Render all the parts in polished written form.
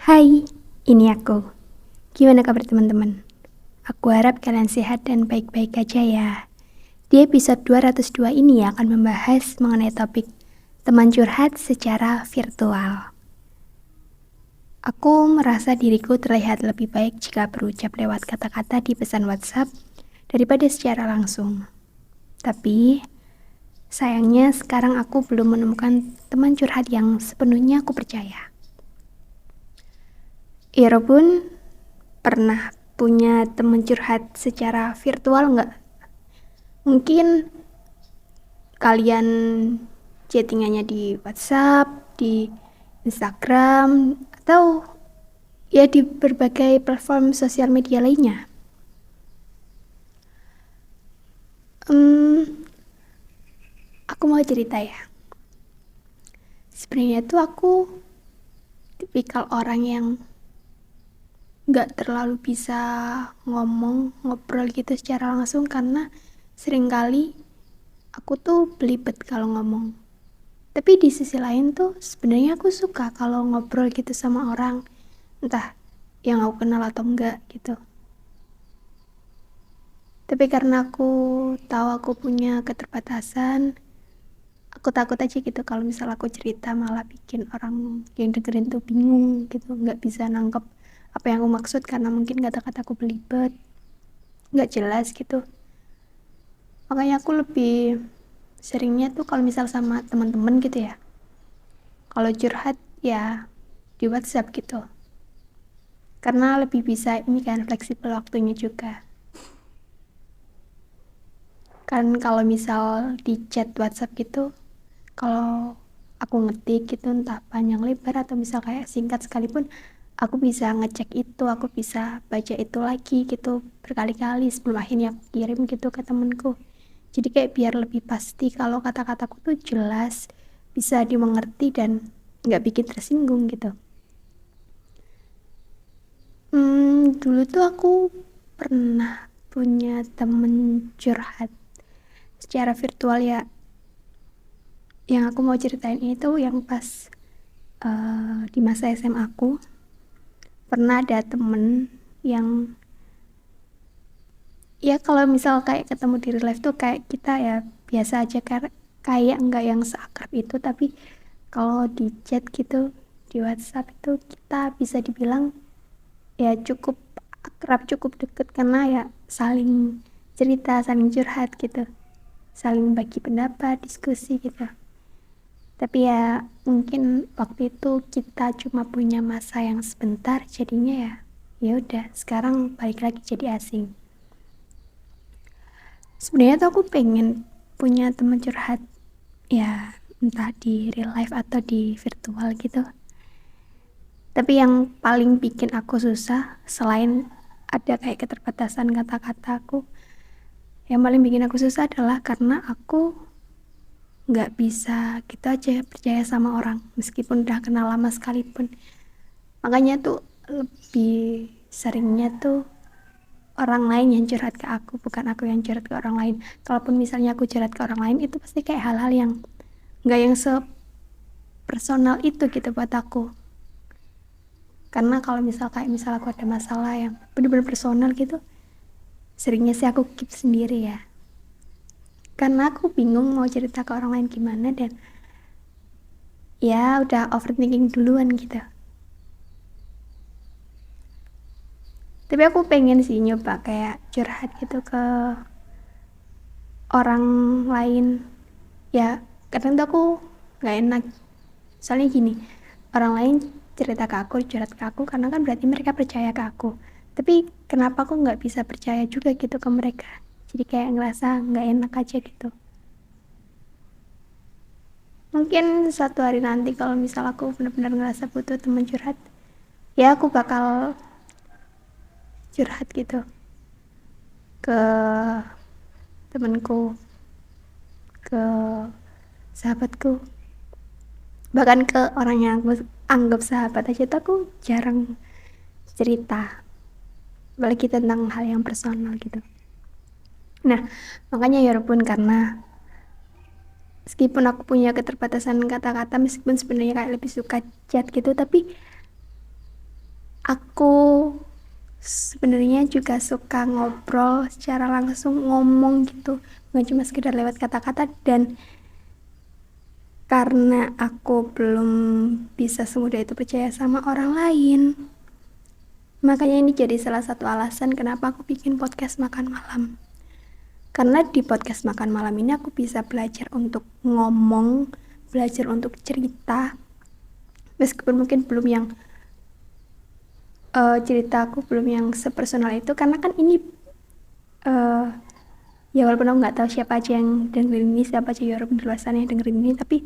Hai, ini aku. Gimana kabar teman-teman? Aku harap kalian sehat dan baik-baik aja ya. Di episode 202 ini akan membahas mengenai topik teman curhat secara virtual. Aku merasa diriku terlihat lebih baik jika berucap lewat kata-kata di pesan WhatsApp daripada secara langsung. Tapi, sayangnya sekarang aku belum menemukan teman curhat yang sepenuhnya aku percaya. Ira pun pernah punya teman curhat secara virtual nggak? Mungkin kalian chattingannya di WhatsApp, di Instagram, atau ya di berbagai platform sosial media lainnya. Aku mau cerita ya. Sebenarnya tuh aku tipikal orang yang nggak terlalu bisa ngobrol gitu secara langsung karena seringkali aku tuh belibet kalau ngomong. Tapi di sisi lain tuh sebenarnya aku suka kalau ngobrol gitu sama orang, entah yang aku kenal atau enggak gitu. Tapi karena aku tahu aku punya keterbatasan, aku takut aja gitu kalau misal aku cerita malah bikin orang yang dengerin tuh bingung gitu, nggak bisa nangkep apa yang aku maksud karena mungkin kata-kataku belibet, nggak jelas gitu. Makanya aku lebih seringnya tuh kalau misal sama teman-teman gitu ya, kalau curhat ya di WhatsApp gitu, karena lebih bisa ini kan fleksibel waktunya juga. Kan kalau misal di chat WhatsApp gitu, kalau aku ngetik gitu entah panjang lebar atau misal kayak singkat sekalipun, aku bisa ngecek itu, aku bisa baca itu lagi gitu berkali-kali sebelum akhirnya aku kirim gitu ke temenku. Jadi kayak biar lebih pasti kalau kata-kataku tuh jelas, bisa dimengerti dan nggak bikin tersinggung gitu. Dulu tuh aku pernah punya temen curhat secara virtual ya. Yang aku mau ceritain itu yang pas di masa SMA aku pernah ada temen yang ya kalau misal kayak ketemu di real life tuh kayak kita ya biasa aja, kayak nggak yang seakrab itu, tapi kalau di chat gitu di WhatsApp itu kita bisa dibilang ya cukup akrab, cukup deket karena ya saling cerita, saling curhat gitu, saling bagi pendapat, diskusi gitu. Tapi ya mungkin waktu itu kita cuma punya masa yang sebentar, jadinya ya udah sekarang balik lagi jadi asing. Sebenarnya tuh aku pengen punya teman curhat ya, entah di real life atau di virtual gitu. Tapi yang paling bikin aku susah selain ada kayak keterbatasan kata-kataku, yang paling bikin aku susah adalah karena aku nggak bisa gitu aja percaya sama orang meskipun udah kenal lama sekalipun. Makanya tuh lebih seringnya tuh orang lain yang curhat ke aku, bukan aku yang curhat ke orang lain. Kalaupun misalnya aku curhat ke orang lain, itu pasti kayak hal-hal yang nggak yang sepersonal itu gitu buat aku. Karena kalau misal aku ada masalah yang bener-bener personal gitu, seringnya sih aku keep sendiri ya, karena aku bingung mau cerita ke orang lain gimana, dan ya udah overthinking duluan gitu. Tapi aku pengen sih nyoba kayak curhat gitu ke orang lain ya. Kadang tuh aku nggak enak soalnya gini, orang lain cerita ke aku, curhat ke aku, karena kan berarti mereka percaya ke aku. Tapi kenapa aku nggak bisa percaya juga gitu ke mereka, jadi kayak ngerasa nggak enak aja gitu. Mungkin suatu hari nanti kalau misal aku benar-benar ngerasa butuh teman curhat, ya aku bakal curhat gitu ke temanku, ke sahabatku, bahkan ke orang yang aku anggap sahabat aja tuh aku jarang cerita, apalagi tentang hal yang personal gitu. Nah, makanya ya pun karena meskipun aku punya keterbatasan kata-kata, meskipun sebenarnya kayak lebih suka chat gitu, tapi Aku sebenarnya juga suka ngobrol secara langsung, ngomong gitu, bukan cuma sekedar lewat kata-kata. Dan karena aku belum bisa semudah itu percaya sama orang lain, makanya ini jadi salah satu alasan kenapa aku bikin podcast makan malam. Karena di podcast makan malam ini aku bisa belajar untuk ngomong, belajar untuk cerita, meskipun mungkin belum yang cerita aku belum yang sepersonal itu, karena kan ini ya walaupun aku nggak tahu siapa aja yang dengerin ini, siapa aja orang di luar sana yang dengerin ini, tapi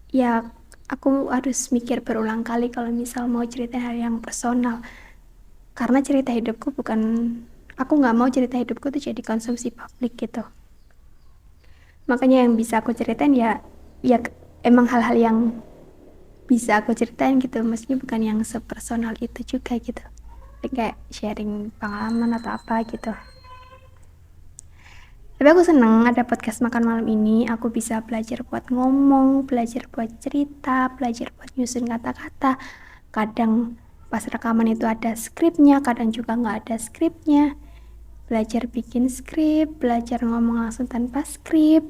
ya aku harus mikir berulang kali kalau misal mau cerita hal yang personal, karena cerita hidupku bukan, aku nggak mau cerita hidupku tuh jadi konsumsi publik gitu. Makanya yang bisa aku ceritain ya emang hal-hal yang bisa aku ceritain gitu, maksudnya bukan yang sepersonal itu juga gitu, kayak sharing pengalaman atau apa gitu. Tapi aku seneng ada podcast makan malam ini. Aku bisa belajar buat ngomong, belajar buat cerita, belajar buat nyusun kata-kata. Kadang pas rekaman itu ada skripnya, kadang juga nggak ada skripnya. Belajar bikin skrip, belajar ngomong langsung tanpa skrip.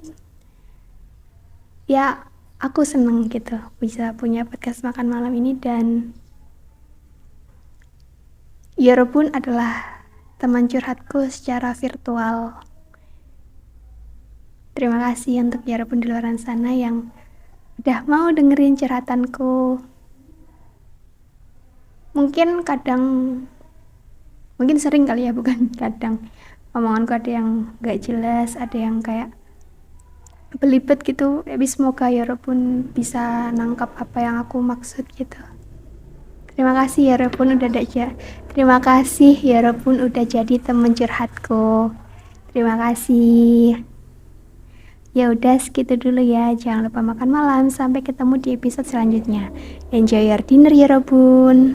Ya, aku seneng gitu bisa punya podcast makan malam ini. Dan Yorobun adalah teman curhatku secara virtual. Terima kasih untuk Yorobun di luar sana yang udah mau dengerin curhatanku. Mungkin sering kali ya, bukan kadang, omonganku ada yang gak jelas, ada yang kayak belibet gitu. Tapi semoga Yorobun bisa nangkap apa yang aku maksud gitu. Terima kasih Yorobun Terima kasih Yorobun udah jadi temen curhatku. Terima kasih. Ya udah segitu dulu ya. Jangan lupa makan malam. Sampai ketemu di episode selanjutnya. Enjoy your dinner ya Robun.